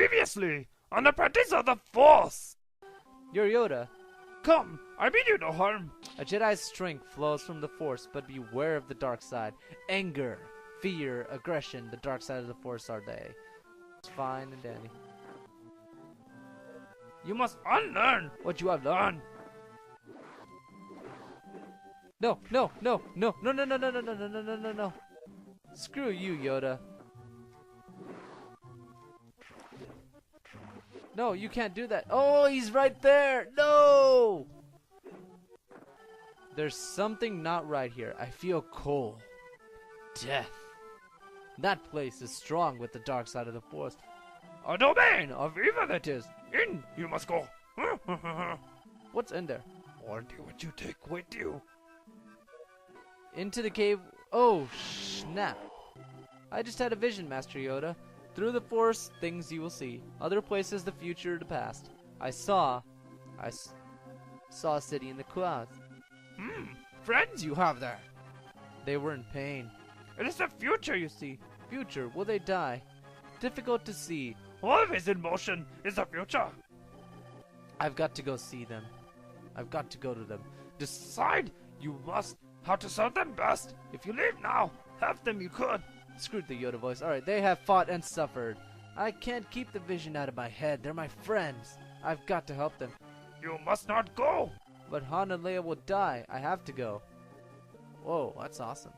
Previously, on Apprentice of the Force! You're Yoda. Come, I mean you no harm. A Jedi's strength flows from the Force, but beware of the dark side. Anger, fear, aggression, the dark side of the Force are they. It's fine and dandy. You must unlearn what you have learned. No, no, no, no, no, no, no, no, no, no, no, no, no, no. Screw you, Yoda. No, you can't do that. Oh, he's right there. No! There's something not right here. I feel cold. Death. That place is strong with the dark side of the Force. A domain of evil it is. In you must go. What's in there? Only what you take with you. Into the cave. Oh, snap. I just had a vision, Master Yoda. Through the Force, things you will see. Other places, the future, the past. I saw a city in the clouds. Friends you have there. They were in pain. It is the future you see. Future, will they die? Difficult to see. Always in motion is the future. I've got to go see them. I've got to go to them. Decide you must how to serve them best. If you leave now, have them you could. Screwed the Yoda voice. Alright, they have fought and suffered. I can't keep the vision out of my head. They're my friends. I've got to help them. You must not go. But Han and Leia will die. I have to go. Whoa, that's awesome.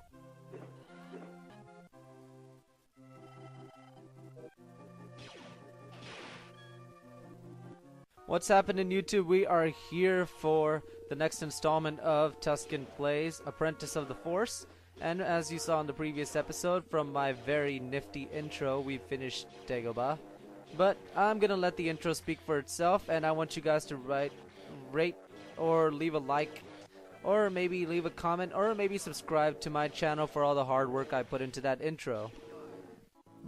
What's happening, YouTube? We are here for the next installment of Tusken Plays Apprentice of the Force. And as you saw in the previous episode, from my very nifty intro, we finished Dagobah. But I'm gonna let the intro speak for itself, and I want you guys to rate, or leave a like, or maybe leave a comment, or maybe subscribe to my channel for all the hard work I put into that intro.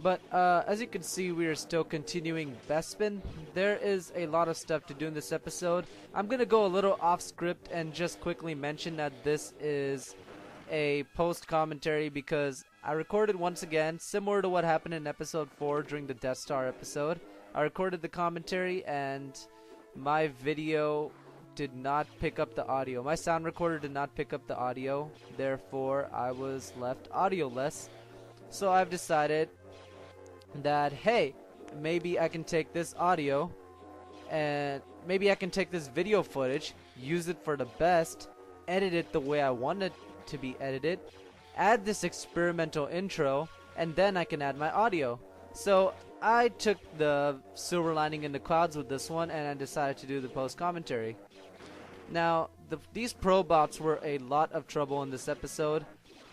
But as you can see, we are still continuing Bespin. There is a lot of stuff to do in this episode. I'm gonna go a little off script and just quickly mention that this is a post commentary because I recorded once again, similar to what happened in episode 4 during the Death Star episode. I recorded the commentary and my video did not pick up the audio. My sound recorder did not pick up the audio, therefore I was left audioless. So I've decided that, hey, maybe I can take this audio and maybe I can take this video footage, use it for the best, edit it the way I want it to be edited, add this experimental intro, and then I can add my audio. So I took the silver lining in the clouds with this one, and I decided to do the post commentary. Now these probots were a lot of trouble in this episode.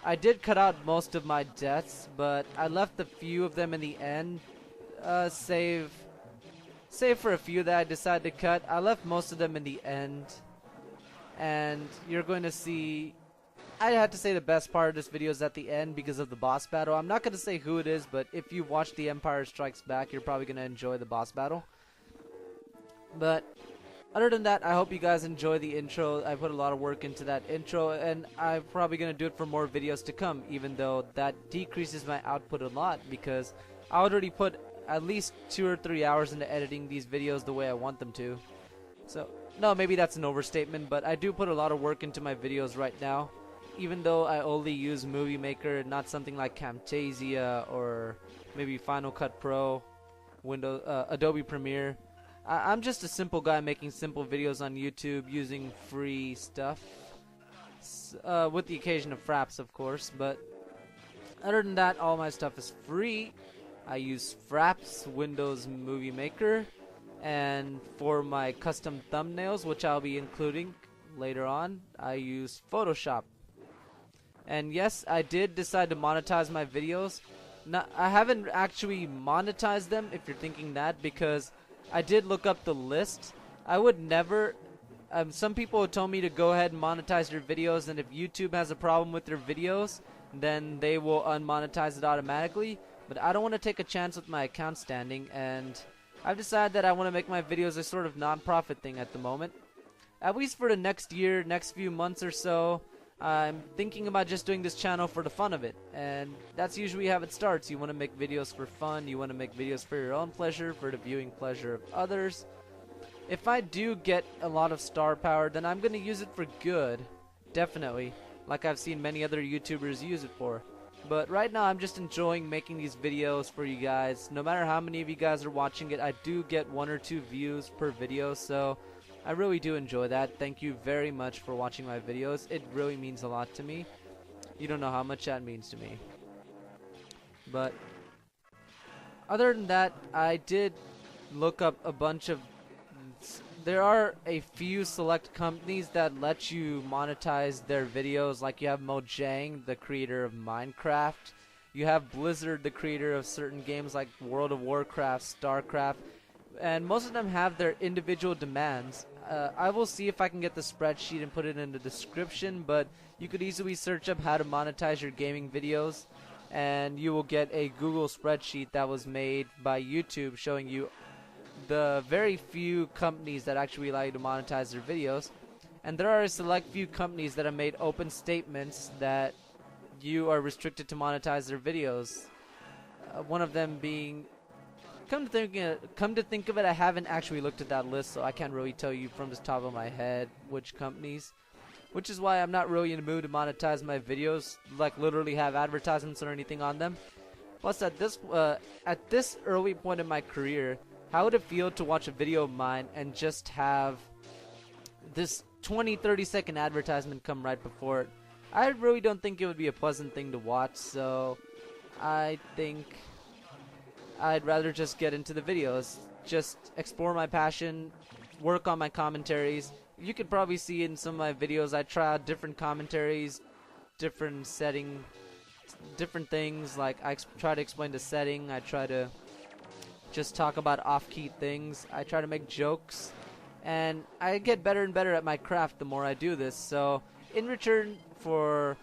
I did cut out most of my deaths, but I left a few of them in the end, save for a few that I decided to cut. I left most of them in the end, and you're going to see, I had to say the best part of this video is at the end because of the boss battle. I'm not going to say who it is, but if you watch The Empire Strikes Back, you're probably going to enjoy the boss battle. But other than that, I hope you guys enjoy the intro. I put a lot of work into that intro, and I'm probably going to do it for more videos to come, even though that decreases my output a lot because I already put at least 2 or 3 hours into editing these videos the way I want them to. So, no, maybe that's an overstatement, but I do put a lot of work into my videos right now. Even though I only use Movie Maker, not something like Camtasia or maybe Final Cut Pro, Adobe Premiere. I'm just a simple guy making simple videos on YouTube using free stuff, with the occasion of fraps, of course. But other than that, all my stuff is free. I use fraps, Windows Movie Maker, and for my custom thumbnails, which I'll be including later on, I use Photoshop. And yes, I did decide to monetize my videos. I haven't actually monetized them, if you're thinking that, because I did look up the list. I would never, some people have told me to go ahead and monetize your videos, and if YouTube has a problem with their videos, then they will unmonetize it automatically. But I don't want to take a chance with my account standing, and I've decided that I want to make my videos a sort of non-profit thing at the moment. At least for the next year, next few months or so. I'm thinking about just doing this channel for the fun of it, and that's usually how it starts. You want to make videos for fun, you want to make videos for your own pleasure, for the viewing pleasure of others. If I do get a lot of star power, then I'm going to use it for good, definitely, like I've seen many other YouTubers use it for. But right now I'm just enjoying making these videos for you guys. No matter how many of you guys are watching it, I do get 1 or 2 views per video, so I really do enjoy that. Thank you very much for watching my videos. It really means a lot to me. You don't know how much that means to me. But other than that, I did look up a bunch of... There are a few select companies that let you monetize their videos, like you have Mojang, the creator of Minecraft. You have Blizzard, the creator of certain games like World of Warcraft, StarCraft, and most of them have their individual demands. I will see if I can get the spreadsheet and put it in the description, but you could easily search up how to monetize your gaming videos, and you will get a Google spreadsheet that was made by YouTube showing you the very few companies that actually allow you to monetize their videos. And there are a select few companies that have made open statements that you are restricted to monetize their videos. One of them being, come to think of it, I haven't actually looked at that list, so I can't really tell you from the top of my head which companies. Which is why I'm not really in the mood to monetize my videos, like literally have advertisements or anything on them. Plus, at this early point in my career, how would it feel to watch a video of mine and just have this 20-30 second advertisement come right before it? I really don't think it would be a pleasant thing to watch, so I think I'd rather just get into the videos, just explore my passion, work on my commentaries. You could probably see in some of my videos I try out different commentaries, different setting, different things. Like I try to explain the setting, I try to just talk about off-key things, I try to make jokes, and I get better and better at my craft the more I do this. So in return for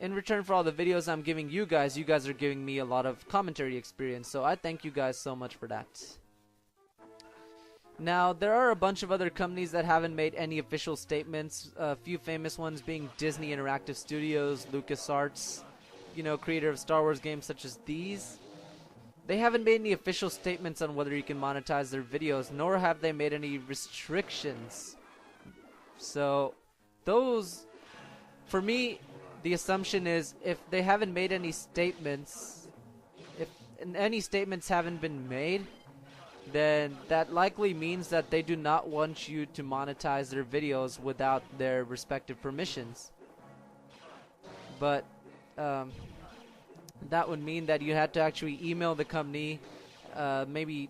all the videos I'm giving you guys are giving me a lot of commentary experience, so I thank you guys so much for that. Now, there are a bunch of other companies that haven't made any official statements, a few famous ones being Disney Interactive Studios, LucasArts, you know, creator of Star Wars games such as these. They haven't made any official statements on whether you can monetize their videos, nor have they made any restrictions. So, those, for me, the assumption is if they haven't made any statements, if any statements haven't been made, then that likely means that they do not want you to monetize their videos without their respective permissions. But, that would mean that you had to actually email the company, maybe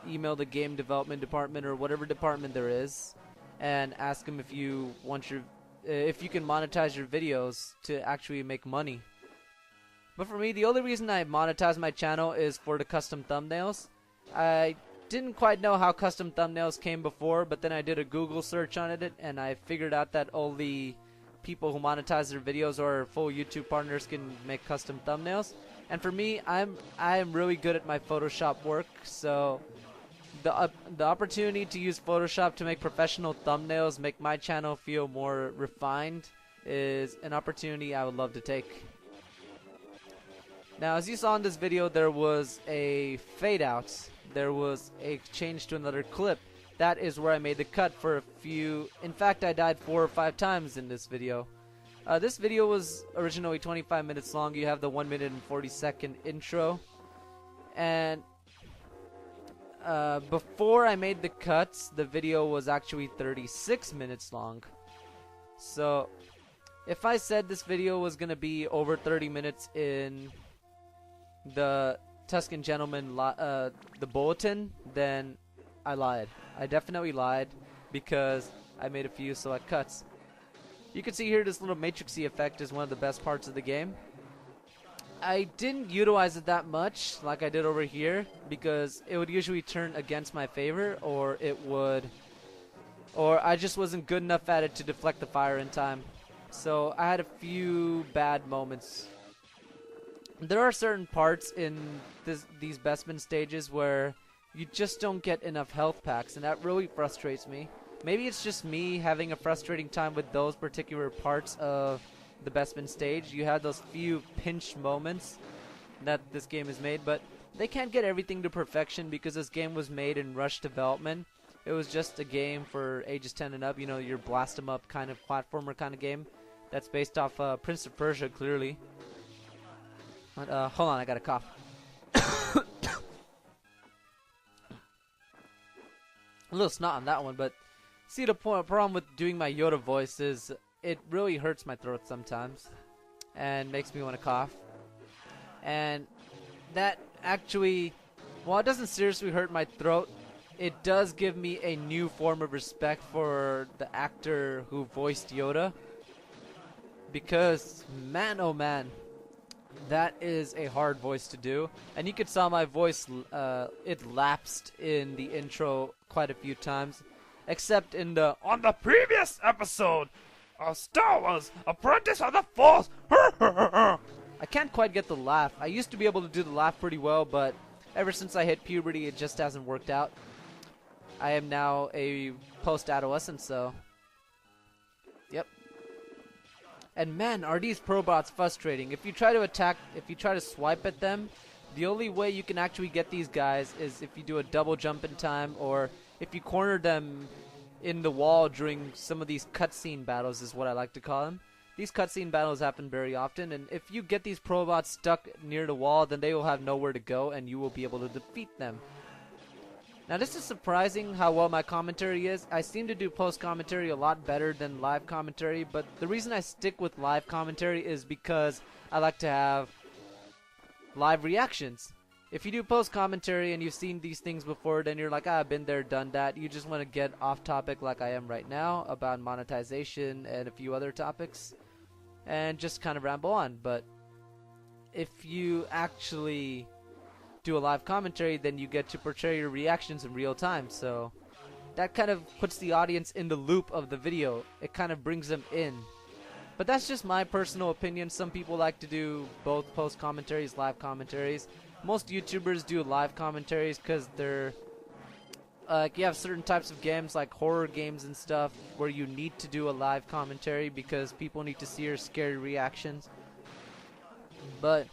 email the game development department or whatever department there is, and ask them if you want if you can monetize your videos to actually make money. But for me, the only reason I monetize my channel is for the custom thumbnails. I didn't quite know how custom thumbnails came before, but then I did a Google search on it, and I figured out that only people who monetize their videos or full YouTube partners can make custom thumbnails. And for me, I am really good at my Photoshop work, so the opportunity to use Photoshop to make professional thumbnails, make my channel feel more refined, is an opportunity I would love to take. Now, as you saw in this video, there was a fade out. There was a change to another clip. That is where I made the cut for a few. In fact, I died 4 or 5 times in this video. This video was originally 25 minutes long. You have the 1 minute and 40-second intro. And before I made the cuts, the video was actually 36 minutes long. So, if I said this video was going to be over 30 minutes in the Tusken Gentleman, the bulletin, then I lied. I definitely lied because I made a few select cuts. You can see here this little matrixy effect is one of the best parts of the game. I didn't utilize it that much like I did over here because it would usually turn against my favor, or I just wasn't good enough at it to deflect the fire in time. So I had a few bad moments. There are certain parts in these Bestman stages where you just don't get enough health packs, and that really frustrates me. Maybe it's just me having a frustrating time with those particular parts of the Bespin stage. You have those few pinch moments that this game is made, but they can't get everything to perfection because this game was made in rush development. It was just a game for ages 10 and up, you know, your blast 'em up kind of platformer kind of game that's based off Prince of Persia, clearly. But, hold on, I got a cough. A little snot on that one, but see, the problem with doing my Yoda voice is it really hurts my throat sometimes and makes me want to cough. And that actually, while it doesn't seriously hurt my throat, it does give me a new form of respect for the actor who voiced Yoda. Because, man oh man, that is a hard voice to do. And you could saw my voice, it lapsed in the intro quite a few times. Except in the, on the previous episode of Star Wars Apprentice of the Force. I can't quite get the laugh. I used to be able to do the laugh pretty well, but ever since I hit puberty, it just hasn't worked out. I am now a post-adolescent, so yep. And man, are these probots frustrating. If you try to attack, if you try to swipe at them, the only way you can actually get these guys is if you do a double jump in time, or if you corner them in the wall during some of these cutscene battles, is what I like to call them. These cutscene battles happen very often, and if you get these probots stuck near the wall, then they will have nowhere to go, and you will be able to defeat them. Now, this is surprising how well my commentary is. I seem to do post-commentary a lot better than live commentary, but the reason I stick with live commentary is because I like to have live reactions. If you do post-commentary and you've seen these things before, then you're like, I've been there, done that. You just want to get off topic like I am right now about monetization and a few other topics and just kind of ramble on. But if you actually do a live commentary, then you get to portray your reactions in real time, so that kind of puts the audience in the loop of the video. It kind of brings them in. But that's just my personal opinion. Some people like to do both post commentaries, live commentaries. Most YouTubers do live commentaries because they're you have certain types of games like horror games and stuff where you need to do a live commentary because people need to see your scary reactions. But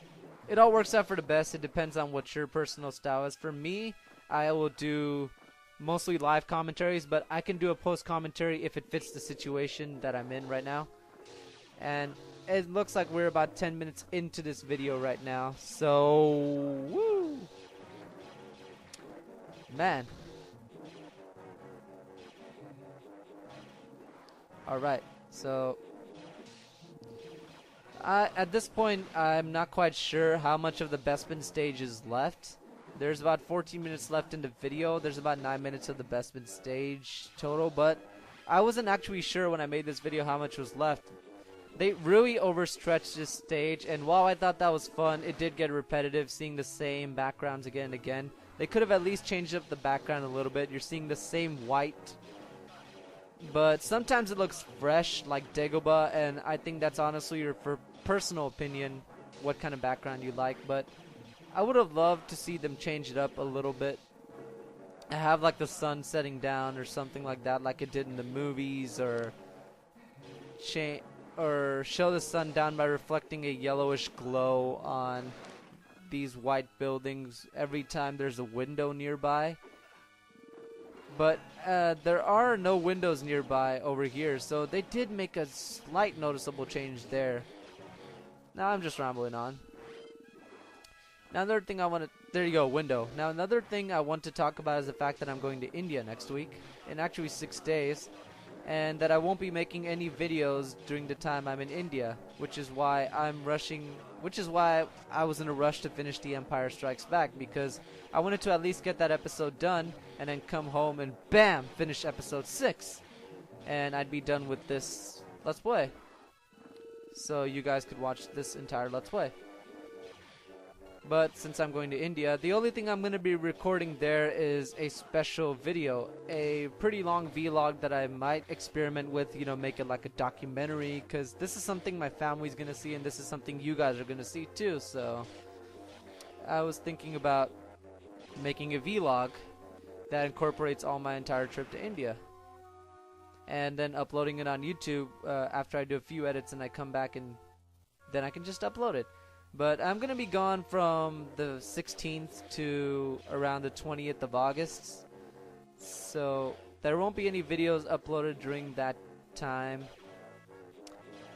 it all works out for the best. It depends on what your personal style is. For me, I will do mostly live commentaries, but I can do a post commentary if it fits the situation that I'm in right now. And it looks like we're about 10 minutes into this video right now. So, woo! Man. Alright, so at this point, I'm not quite sure how much of the Bespin stage is left. There's about 14 minutes left in the video. There's about 9 minutes of the Bespin stage total, but I wasn't actually sure when I made this video how much was left. They really overstretched this stage, and while I thought that was fun, it did get repetitive seeing the same backgrounds again and again. They could have at least changed up the background a little bit. You're seeing the same white, but sometimes it looks fresh like Dagobah, and I think that's honestly your personal opinion, what kind of background you like, but I would have loved to see them change it up a little bit. Have like the sun setting down or something like that, like it did in the movies, or show the sun down by reflecting a yellowish glow on these white buildings every time there's a window nearby. But there are no windows nearby over here, so they did make a slight noticeable change there. Now I'm just rambling on. Now another thing I want to... There you go, window. Now another thing I want to talk about is the fact that I'm going to India next week, in actually 6 days, and that I won't be making any videos during the time I'm in India, which is why I'm rushing... Which is why I was in a rush to finish The Empire Strikes Back, because I wanted to at least get that episode done, and then come home and BAM! Finish episode 6. And I'd be done with this Let's Play. So you guys could watch this entire Let's Play. But since I'm going to India, the only thing I'm going to be recording there is a special video. A pretty long vlog that I might experiment with, you know, make it like a documentary. Because this is something my family's going to see, and this is something you guys are going to see too. So I was thinking about making a vlog that incorporates all my entire trip to India. and then uploading it on YouTube after I do a few edits and I come back and then I can just upload it. But I'm going to be gone from the 16th to around the 20th of August. So there won't be any videos uploaded during that time.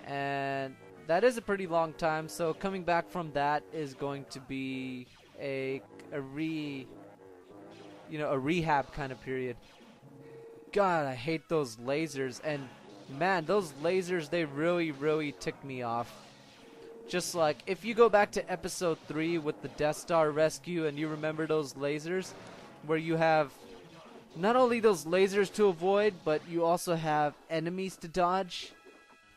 And that is a pretty long time. So coming back from that is going to be a rehab kind of period. God, I hate those lasers. And man, those lasers, they really tick me off. Just like, if you go back to episode 3 with the Death Star rescue and you remember those lasers, where you have not only those lasers to avoid, but you also have enemies to dodge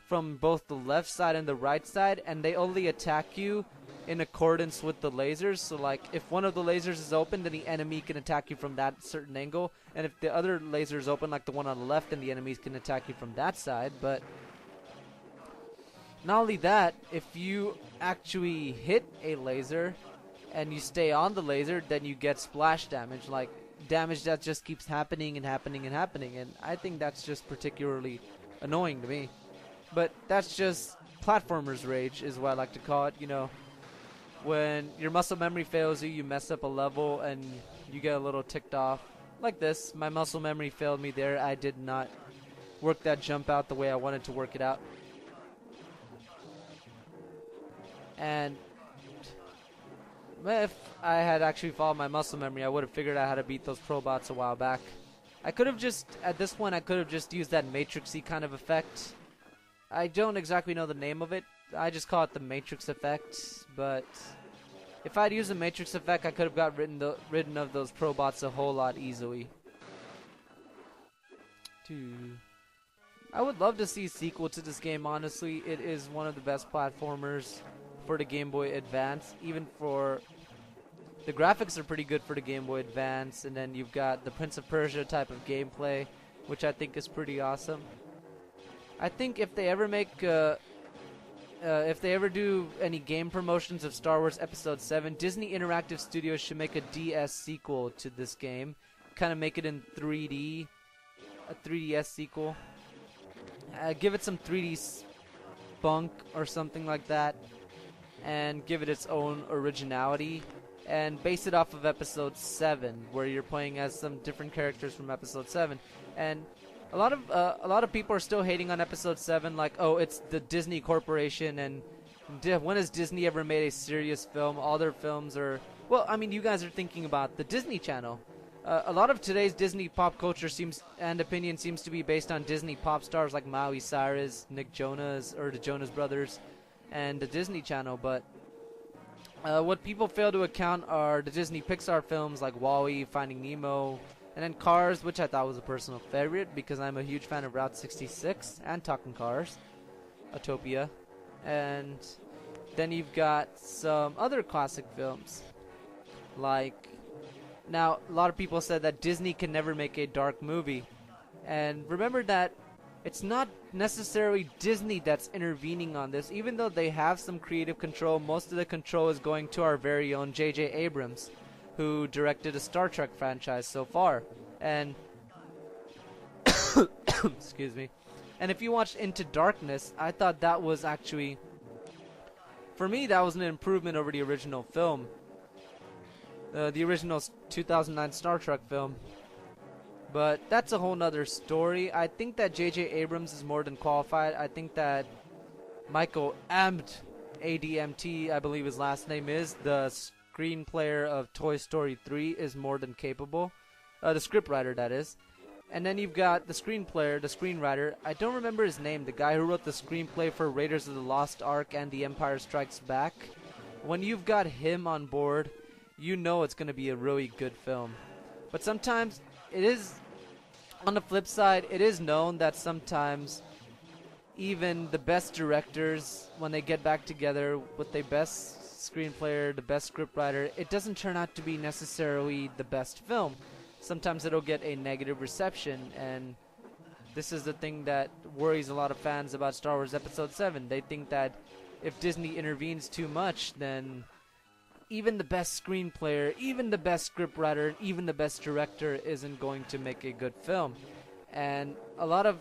from both the left side and the right side, and they only attack you in accordance with the lasers. So like, if one of the lasers is open, then the enemy can attack you from that certain angle, and if the other laser is open, like the one on the left, then the enemies can attack you from that side. But not only that, if you actually hit a laser and you stay on the laser, then you get splash damage, like damage that just keeps happening and happening and happening, and I think that's just particularly annoying to me. But that's just platformers rage is what I like to call it. You know, when your muscle memory fails you, you mess up a level and you get a little ticked off. Like this, my muscle memory failed me there. I did not work that jump out the way I wanted to work it out. And if I had actually followed my muscle memory, I would have figured out how to beat those probots a while back. I could have just, at this point, I could have just used that Matrixy kind of effect. I don't exactly know the name of it. I just call it the Matrix effect. But if I'd used the Matrix effect, I could have got ridden of those probots a whole lot easily. I would love to see a sequel to this game, honestly. It is one of the best platformers for the Game Boy Advance. Even for the graphics are pretty good for the Game Boy Advance, and then you've got the Prince of Persia type of gameplay, which I think is pretty awesome. I think if they ever make if they ever do any game promotions of Star Wars Episode 7, Disney Interactive Studios should make a DS sequel to this game, kind of make it in 3D, a 3DS sequel. Give it some 3D spunk or something like that, and give it its own originality, and base it off of Episode 7, where you're playing as some different characters from Episode 7. And a lot of people are still hating on Episode 7, like, oh, it's the Disney Corporation, and when has Disney ever made a serious film? All their films are, well, I mean, you guys are thinking about the Disney Channel. A lot of today's Disney pop culture and opinion seems to be based on Disney pop stars like Miley Cyrus, Nick Jonas, or the Jonas Brothers, and the Disney Channel. But what people fail to account are the Disney Pixar films like WALL-E, Finding Nemo, and then Cars, which I thought was a personal favorite because I'm a huge fan of Route 66 and Talking Cars, Autopia. And then you've got some other classic films like, now, a lot of people said that Disney can never make a dark movie. And remember that it's not necessarily Disney that's intervening on this. Even though they have some creative control, most of the control is going to our very own J.J. Abrams, who directed a Star Trek franchise so far. And excuse me. And if you watched Into Darkness, I thought that was actually, for me, that was an improvement over the original film. The original 2009 Star Trek film. But that's a whole nother story. I think that J.J. Abrams is more than qualified. I think that Michael Amdt, ADMT, I believe his last name is, the screenplayer of Toy Story 3, is more than capable. The scriptwriter, that is. And then you've got the screenplayer, the screenwriter. I don't remember his name. The guy who wrote the screenplay for Raiders of the Lost Ark and The Empire Strikes Back. When you've got him on board, you know it's going to be a really good film. But sometimes it is, on the flip side, it is known that sometimes even the best directors, when they get back together with the best screenplayer, the best scriptwriter, it doesn't turn out to be necessarily the best film. Sometimes it'll get a negative reception, and this is the thing that worries a lot of fans about Star Wars Episode 7. They think that if Disney intervenes too much, then even the best screenplayer, even the best scriptwriter, even the best director isn't going to make a good film. And a lot of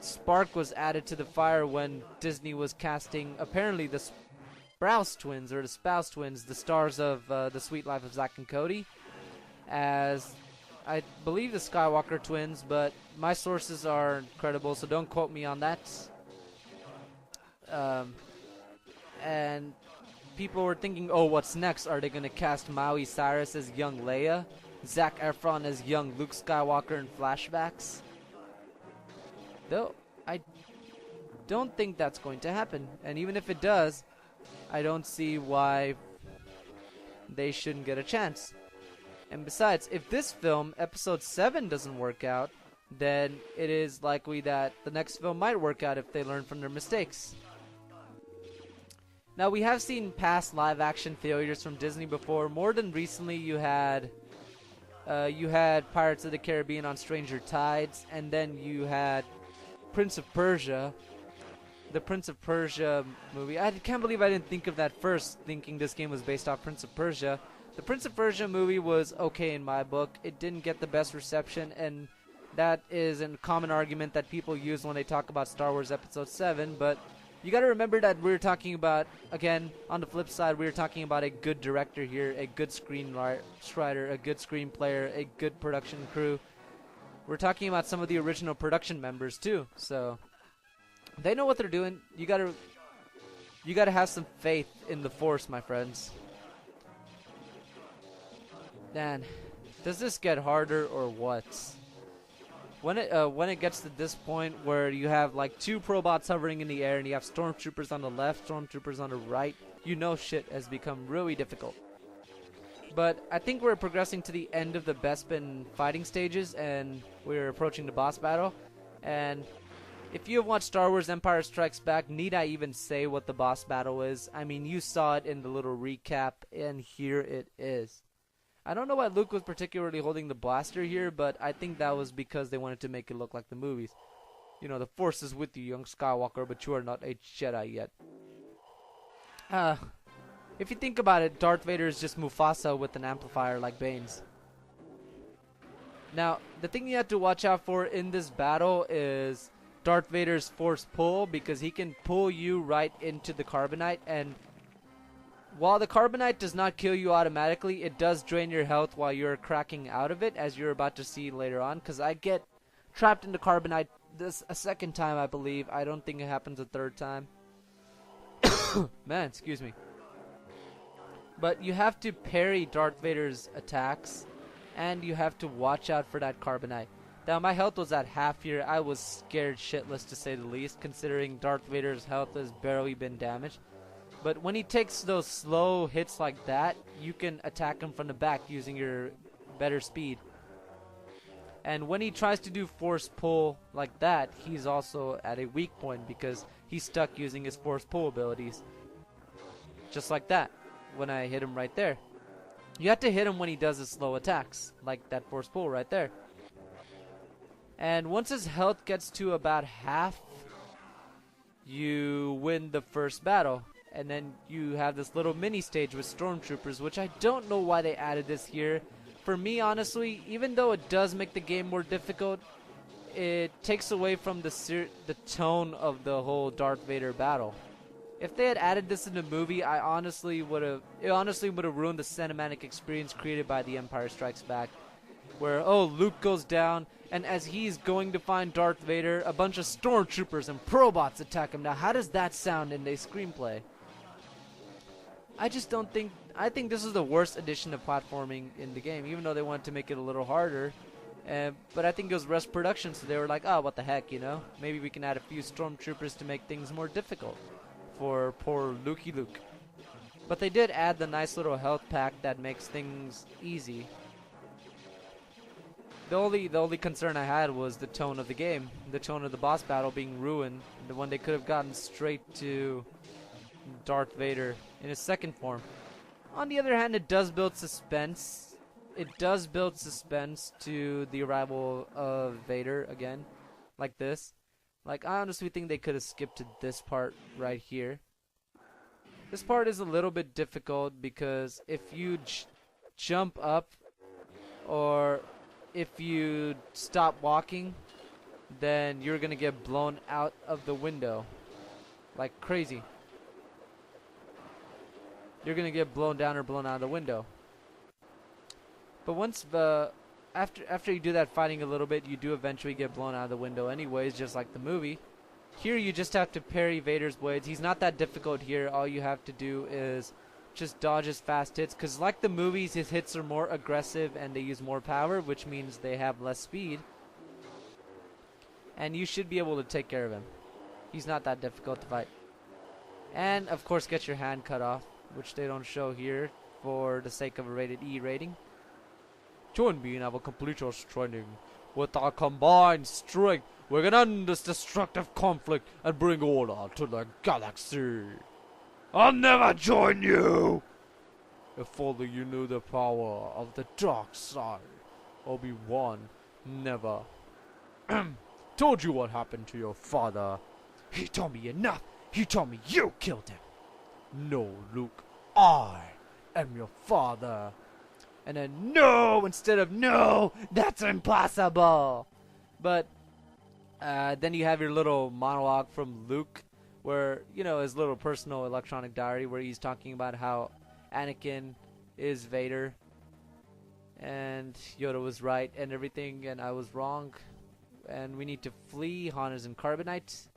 spark was added to the fire when Disney was casting apparently the Sprouse twins, or the Spouse twins, the stars of The Sweet Life of Zack and Cody, as I believe the Skywalker twins, but my sources are credible, so don't quote me on that. And people were thinking, oh, what's next? Are they going to cast Maui Cyrus as young Leia? Zac Efron as young Luke Skywalker in flashbacks? Though, I don't think that's going to happen. And even if it does, I don't see why they shouldn't get a chance. And besides, if this film, Episode 7, doesn't work out, then it is likely that the next film might work out if they learn from their mistakes. Now, we have seen past live-action failures from Disney before. More than recently, you had Pirates of the Caribbean on Stranger Tides, and then you had Prince of Persia, the Prince of Persia movie. I can't believe I didn't think of that first, thinking this game was based off Prince of Persia. The Prince of Persia movie was okay in my book. It didn't get the best reception, and that is a common argument that people use when they talk about Star Wars Episode 7, but you gotta remember that we're talking about, again, on the flip side, we're talking about a good director here, a good screenwriter, a good screenplayer, a good production crew. We're talking about some of the original production members too, so they know what they're doing. You gotta have some faith in the Force, my friends. Man, does this get harder or what? When it gets to this point where you have like two probots hovering in the air and you have stormtroopers on the left, stormtroopers on the right, you know shit has become really difficult. But I think we're progressing to the end of the Bespin fighting stages and we're approaching the boss battle. And if you have watched Star Wars Empire Strikes Back, need I even say what the boss battle is? I mean, you saw it in the little recap, and here it is. I don't know why Luke was particularly holding the blaster here, but I think that was because they wanted to make it look like the movies. You know, the Force is with you, young Skywalker, but you are not a Jedi yet. If you think about it, Darth Vader is just Mufasa with an amplifier like Bane's. Now, the thing you have to watch out for in this battle is Darth Vader's Force pull, because he can pull you right into the carbonite, and while the carbonite does not kill you automatically, it does drain your health while you're cracking out of it, as you're about to see later on, because I get trapped in the carbonite this a second time, I believe. I don't think it happens a third time. Man, excuse me. But you have to parry Darth Vader's attacks, and you have to watch out for that carbonite. Now, my health was at half here. I was scared shitless, to say the least, considering Darth Vader's health has barely been damaged. But when he takes those slow hits like that, you can attack him from the back using your better speed. And when he tries to do Force pull like that, he's also at a weak point because he's stuck using his Force pull abilities. Just like that, when I hit him right there. You have to hit him when he does his slow attacks, like that Force pull right there. And once his health gets to about half, you win the first battle. And then you have this little mini stage with stormtroopers, which I don't know why they added this here. For me, honestly, even though it does make the game more difficult, it takes away from the tone of the whole Darth Vader battle. If they had added this in the movie, it honestly would have ruined the cinematic experience created by The Empire Strikes Back, where, oh, Luke goes down, and as he's going to find Darth Vader, a bunch of stormtroopers and probots attack him. Now, how does that sound in a screenplay? I just don't think... I think this is the worst addition of platforming in the game, even though they wanted to make it a little harder. But I think it was rush production, so they were like, oh, what the heck, you know? Maybe we can add a few stormtroopers to make things more difficult for poor Lukey Luke. But they did add the nice little health pack that makes things easy. The only concern I had was the tone of the game, the tone of the boss battle being ruined, the one they could have gotten straight to Darth Vader in his second form. On the other hand, it does build suspense. It does build suspense to the arrival of Vader again, like this. Like, I honestly think they could have skipped to this part right here. This part is a little bit difficult because if you jump up or if you stop walking, then you're gonna get blown out of the window like crazy. You're gonna get blown down or blown out of the window. But once after you do that fighting a little bit, you do eventually get blown out of the window anyways, just like the movie. Here you just have to parry Vader's blades. He's not that difficult here. All you have to do is just dodge his fast hits, because like the movies, his hits are more aggressive and they use more power, which means they have less speed. And you should be able to take care of him. He's not that difficult to fight. And of course get your hand cut off, which they don't show here for the sake of a rated E rating. Join me and I will complete your training. With our combined strength, we can end this destructive conflict and bring order to the galaxy. I'll never join you! If only you knew the power of the dark side. Obi-Wan never told you what happened to your father. He told me enough. He told me you killed him. No, Luke, I am your father. And then no instead of no, that's impossible. But then you have your little monologue from Luke, where, you know, his little personal electronic diary, where he's talking about how Anakin is Vader and Yoda was right and everything, and I was wrong, and we need to flee. Han is in carbonite.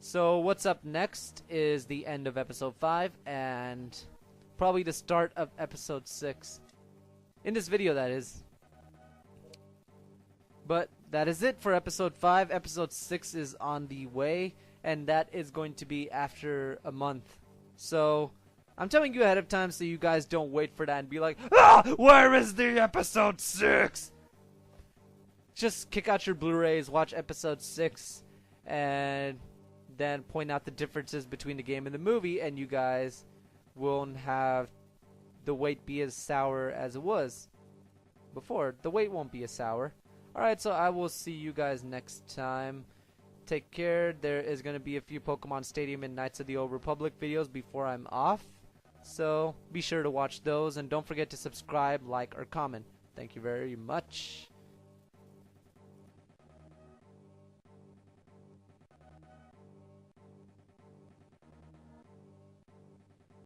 So what's up next is the end of episode 5 and probably the start of episode 6. In this video, that is. But that is it for episode 5. Episode 6 is on the way, and that is going to be after a month. So I'm telling you ahead of time so you guys don't wait for that and be like, ah, where is the episode 6? Just kick out your Blu-rays, watch episode 6, and then point out the differences between the game and the movie, and you guys won't have the wait be as sour as it was before. The wait won't be as sour. Alright, so I will see you guys next time. Take care. There is going to be a few Pokemon Stadium and Knights of the Old Republic videos before I'm off. So be sure to watch those, and don't forget to subscribe, like, or comment. Thank you very much.